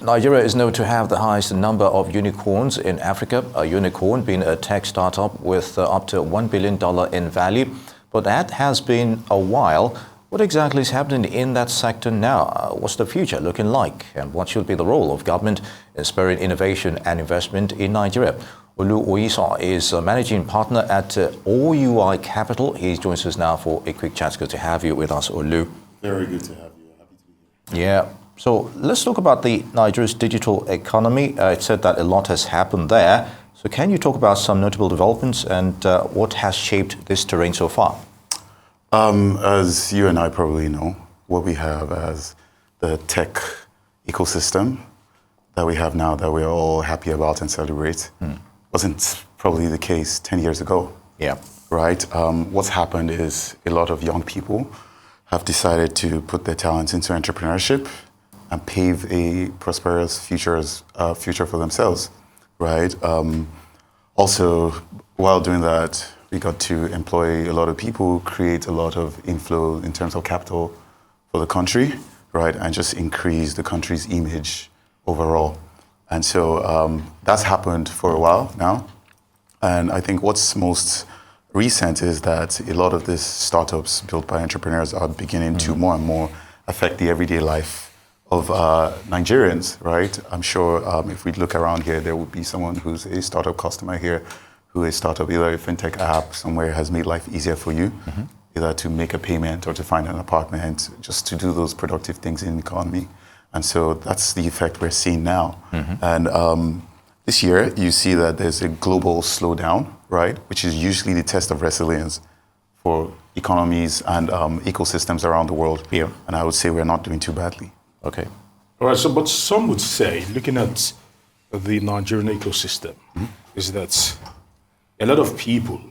Nigeria is known to have the highest number of unicorns in Africa, a unicorn being a tech startup with up to $1 billion in value. But that has been a while. What exactly is happening in that sector now? What's the future looking like? And what should be the role of government in spurring innovation and investment in Nigeria? Oyinsan is a managing partner at OUI Capital. He joins us now for a quick chat. It's good to have you with us, Olu. Very good to have you. Happy to be here. Yeah. So let's talk about Nigeria's digital economy. It said that a lot has happened there. So can you talk about some notable developments and what has shaped this terrain so far? As you and I probably know, what we have as the tech ecosystem that we have now that we're all happy about and celebrate wasn't probably the case 10 years ago. Yeah. Right? What's happened is a lot of young people have decided to put their talents into entrepreneurship and pave a prosperous future for themselves, right? Also, while doing that, we got to employ a lot of people, create a lot of inflow in terms of capital for the country, right? And just increase the country's image overall. And so that's happened for a while now. And I think what's most recent is that a lot of these startups built by entrepreneurs are beginning to more and more affect the everyday life of Nigerians, right? I'm sure if we look around here, there would be someone who's a startup customer here, who is startup, either a fintech app somewhere has made life easier for you, either to make a payment or to find an apartment, just to do those productive things in the economy. And so that's the effect we're seeing now. And this year, you see that there's a global slowdown, right? Which is usually the test of resilience for economies and ecosystems around the world. Yeah. And I would say we're not doing too badly. Okay. All right, so but some would say, looking at the Nigerian ecosystem, is that a lot of people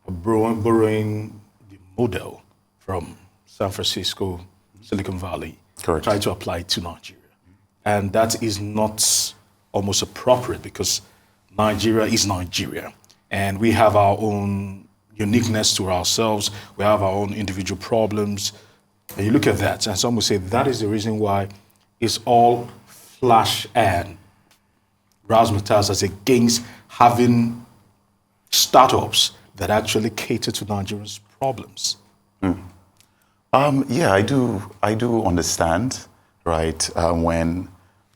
are borrowing the model from San Francisco, Silicon Valley, Correct. try to apply it to Nigeria. And that is not almost appropriate because Nigeria is Nigeria. And we have our own uniqueness to ourselves. We have our own individual problems. And you look at that, and some will say that is the reason why it's all flash and razzmatazz as against having startups that actually cater to Nigerians' problems. Yeah, I do understand, right, when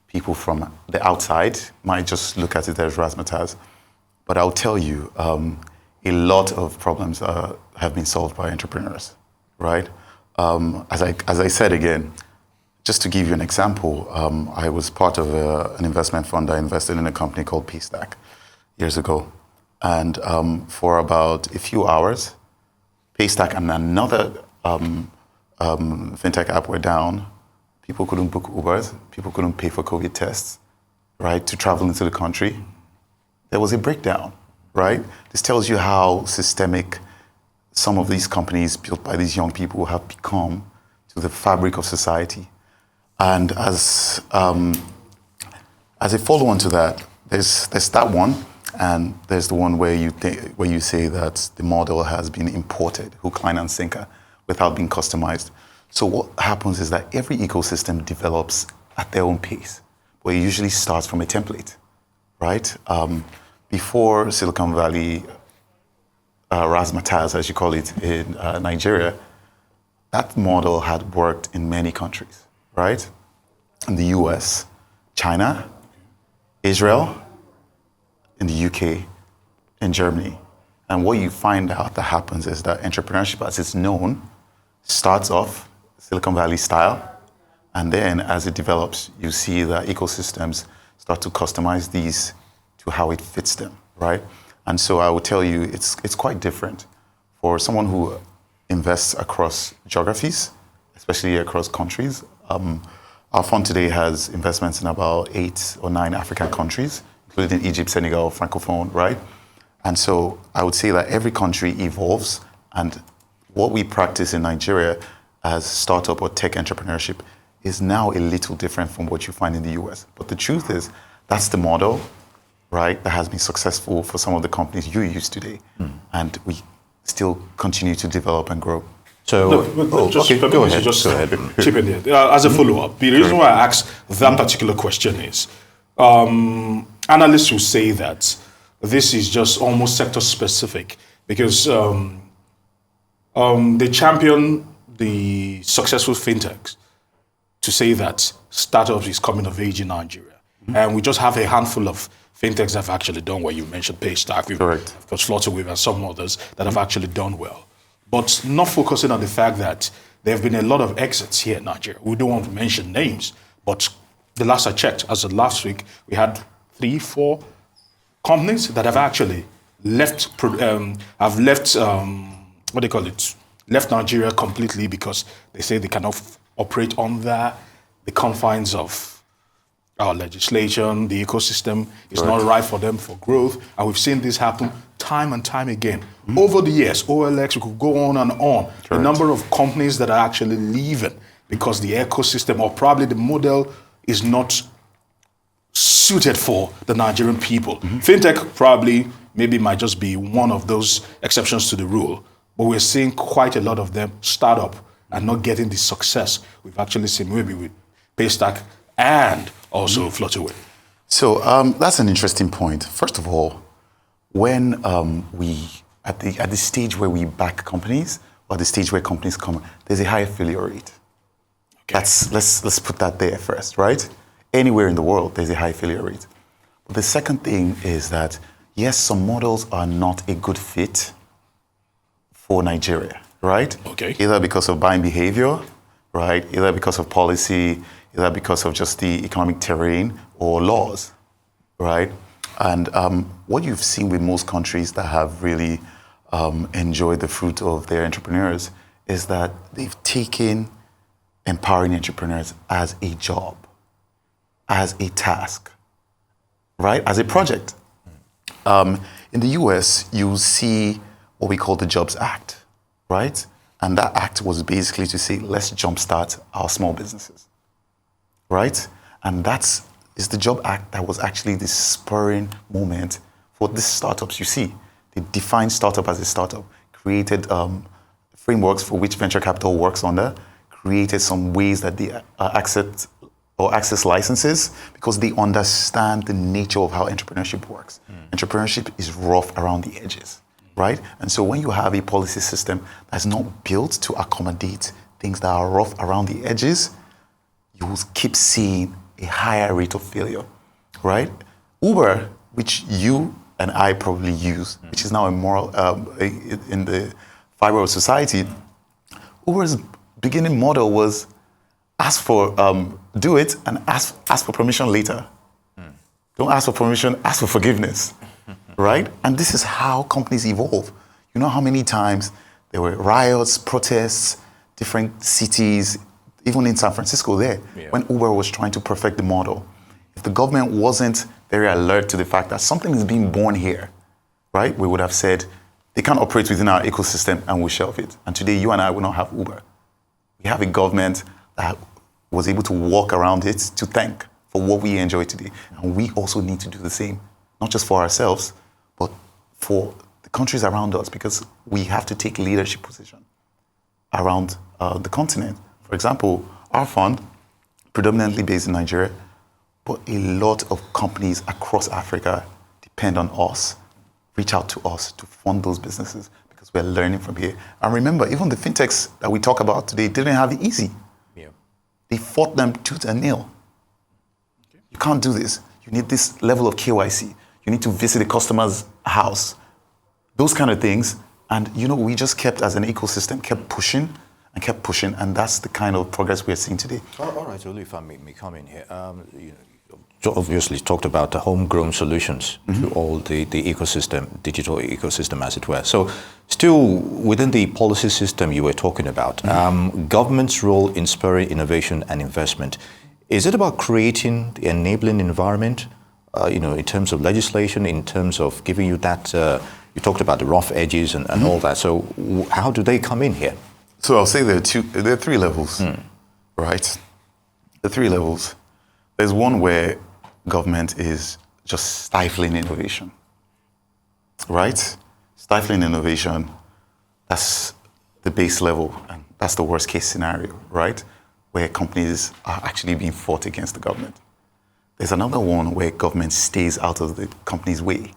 people from the outside might just look at it as razzmatazz. But I'll tell you, a lot of problems have been solved by entrepreneurs, right? As I said again, just to give you an example, I was part of an investment fund. I invested in a company called Paystack years ago. And for about a few hours, Paystack and another fintech app were down. People couldn't book Ubers. People couldn't pay for COVID tests, right, to travel into the country. There was a breakdown, right? This tells you how systemic some of these companies built by these young people have become to the fabric of society. And as a follow-on to that, there's that one, and there's the one where you say that the model has been imported, hook, line, and sinker, without being customized. So what happens is that every ecosystem develops at their own pace, but it usually starts from a template, right? Before Silicon Valley, razzmatazz, as you call it, in Nigeria, that model had worked in many countries, right? In the US, China, Israel, in the UK, in Germany. And what you find out that happens is that entrepreneurship, as it's known, starts off Silicon Valley style, and then as it develops, you see that ecosystems start to customize these to how it fits them, right? And so I would tell you, it's quite different for someone who invests across geographies, especially across countries. Our fund today has investments in about 8 or 9 African countries, including Egypt, Senegal, Francophone, right? And so I would say that every country evolves, and what we practice in Nigeria as startup or tech entrepreneurship is now a little different from what you find in the US. But the truth is, that's the model, right, that has been successful for some of the companies you use today. And we still continue to develop and grow. So, Just okay, go ahead. Just Go ahead. chip in there. As a follow-up, the reason why I asked that particular question is, analysts will say that this is just almost sector-specific because they champion the successful fintechs to say that startups is coming of age in Nigeria. And we just have a handful of fintechs that have actually done well. You mentioned Paystack, Correct. of course, Flutterwave, and some others that have actually done well. But not focusing on the fact that there have been a lot of exits here in Nigeria. We don't want to mention names, but the last I checked, as of last week, we had 3-4 companies that have actually left, what they call it, left Nigeria completely because they say they cannot operate under the confines of our legislation, the ecosystem is not right for them for growth. And we've seen this happen time and time again. Over the years, OLX, we could go on and on. The number of companies that are actually leaving because the ecosystem or probably the model is not suited for the Nigerian people. Fintech probably maybe might just be one of those exceptions to the rule. But we're seeing quite a lot of them start up and not getting the success we've actually seen maybe with Paystack and also Flutterwave. So that's an interesting point. First of all, when we at the stage where we back companies or the stage where companies come, there's a higher failure rate. Okay. Let's put that there first, right? Anywhere in the world, there's a high failure rate. But the second thing is that yes, some models are not a good fit for Nigeria, right? Okay. Either because of buying behavior, right? Either because of policy, either because of just the economic terrain or laws, right? And what you've seen with most countries that have really enjoyed the fruit of their entrepreneurs is that they've taken empowering entrepreneurs as a job, as a task, right? As a project. In the US, you see what we call the Jobs Act, right? And that act was basically to say, let's jumpstart our small businesses, right? And is the Job Act that was actually the spurring moment for these startups. You see, they defined startup as a startup, created frameworks for which venture capital works under, created some ways that they access licenses because they understand the nature of how entrepreneurship works. Entrepreneurship is rough around the edges, right? And so when you have a policy system that's not built to accommodate things that are rough around the edges, you will keep seeing a higher rate of failure, right? Uber, which you and I probably use, which is now a moral in the fiber of society, Uber's beginning model was do it and ask for permission later. Don't ask for permission, ask for forgiveness, right? And this is how companies evolve. You know how many times there were riots, protests, different cities, even in San Francisco there, when Uber was trying to perfect the model. If the government wasn't very alert to the fact that something is being born here, right? We would have said, they can't operate within our ecosystem and we'll shelve it. And today, you and I will not have Uber. We have a government that was able to walk around it to thank for what we enjoy today. And we also need to do the same, not just for ourselves, but for the countries around us, because we have to take leadership position around the continent. For example, our fund, predominantly based in Nigeria, but a lot of companies across Africa depend on us, reach out to us to fund those businesses because we're learning from here. And remember, even the fintechs that we talk about today didn't have it easy. Yeah. They fought them tooth and nail. Okay. You can't do this. You need this level of KYC. You need to visit the customer's house. Those kind of things. And, we just kept, as an ecosystem, kept pushing, and that's the kind of progress we're seeing today. All right, Olu, if I may come in here. You obviously talked about the homegrown solutions to all the ecosystem, digital ecosystem, as it were. So still within the policy system you were talking about, government's role in spurring innovation and investment, is it about creating the enabling environment, in terms of legislation, in terms of giving you that, you talked about the rough edges and all that. So how do they come in here? So I'll say there are 3 levels, right? The 3 levels. There's one where government is just stifling innovation, right? Stifling innovation, that's the base level, and that's the worst case scenario, right? Where companies are actually being fought against the government. There's another one where government stays out of the company's way,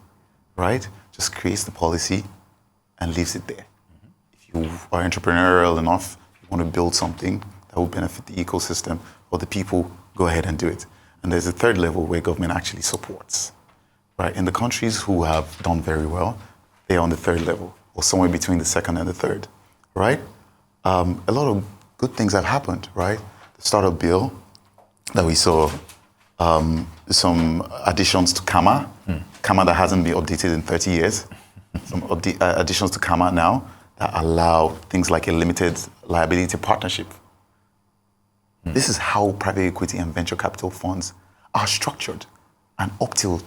right? Just creates the policy and leaves it there. If you are entrepreneurial enough, you want to build something that will benefit the ecosystem or the people, go ahead and do it. And there's a third level where government actually supports, right? In the countries who have done very well, they're on the third level or somewhere between the second and the third, right? A lot of good things have happened, right? The startup bill that we saw, some additions to CAMA, CAMA that hasn't been updated in 30 years, some additions to CAMA now that allow things like a limited liability partnership. This is how private equity and venture capital funds are structured. And up till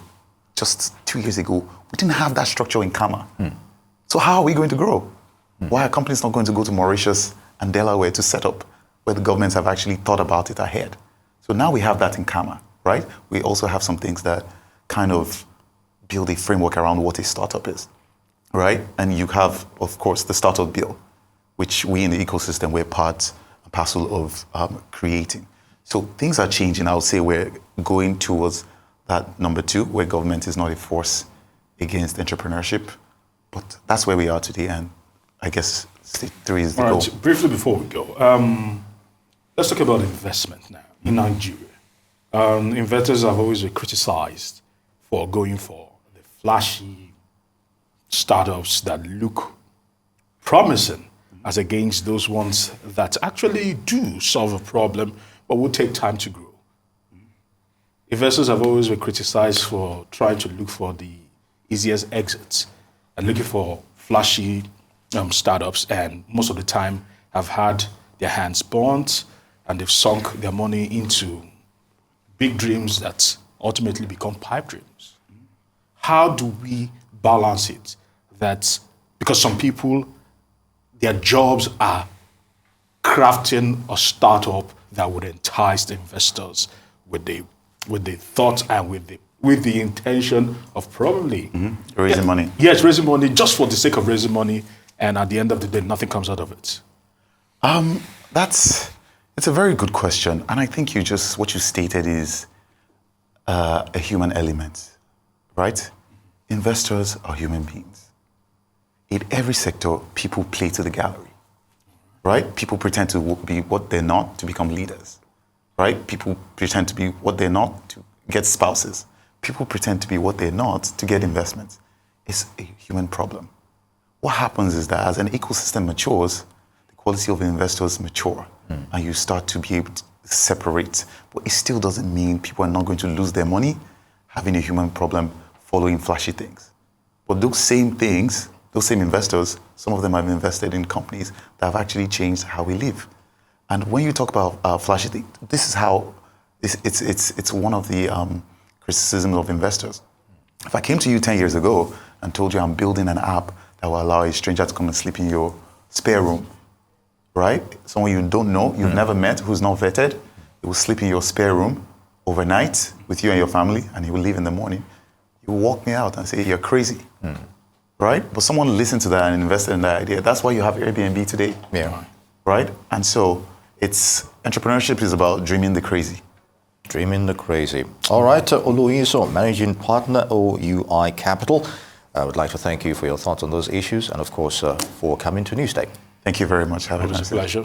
just 2 years ago, we didn't have that structure in CAMA. So how are we going to grow? Why are companies not going to go to Mauritius and Delaware to set up where the governments have actually thought about it ahead? So now we have that in CAMA, right? We also have some things that kind of build a framework around what a startup is, right? And you have, of course, the startup bill, which we in the ecosystem, we're part and parcel of creating. So things are changing. I would say we're going towards that number 2, where government is not a force against entrepreneurship. But that's where we are today, and I guess stage 3 is the goal. Right, briefly before we go, let's talk about investment now in Nigeria. Investors have always been criticized for going for the flashy startups that look promising as against those ones that actually do solve a problem but will take time to grow. Investors have always been criticized for trying to look for the easiest exits and looking for flashy startups, and most of the time have had their hands burnt and they've sunk their money into big dreams that ultimately become pipe dreams. How do we balance it? That because some people, their jobs are crafting a startup that would entice the investors with the thought and with the intention of probably raising money. Yes, raising money just for the sake of raising money, and at the end of the day, nothing comes out of it. It's a very good question, and I think what you stated is a human element, right? Investors are human beings. In every sector, people play to the gallery, right? People pretend to be what they're not to become leaders, right? People pretend to be what they're not to get spouses. People pretend to be what they're not to get investments. It's a human problem. What happens is that as an ecosystem matures, the quality of investors mature, and you start to be able to separate. But it still doesn't mean people are not going to lose their money having a human problem following flashy things. But those same things, those same investors, some of them have invested in companies that have actually changed how we live. And when you talk about flashy things, this is how it's one of the criticisms of investors. If I came to you 10 years ago and told you I'm building an app that will allow a stranger to come and sleep in your spare room, right? Someone you don't know, you've never met, who's not vetted, he will sleep in your spare room overnight with you and your family, and he will leave in the morning. You walk me out and say, you're crazy, right? But someone listened to that and invested in that idea. That's why you have Airbnb today, right? And so entrepreneurship is about dreaming the crazy. Dreaming the crazy. All right, Oyinsan, Managing Partner, OUI Capital. I would like to thank you for your thoughts on those issues and, of course, for coming to Newsday. Thank you very much. Have a nice day. It was a pleasure.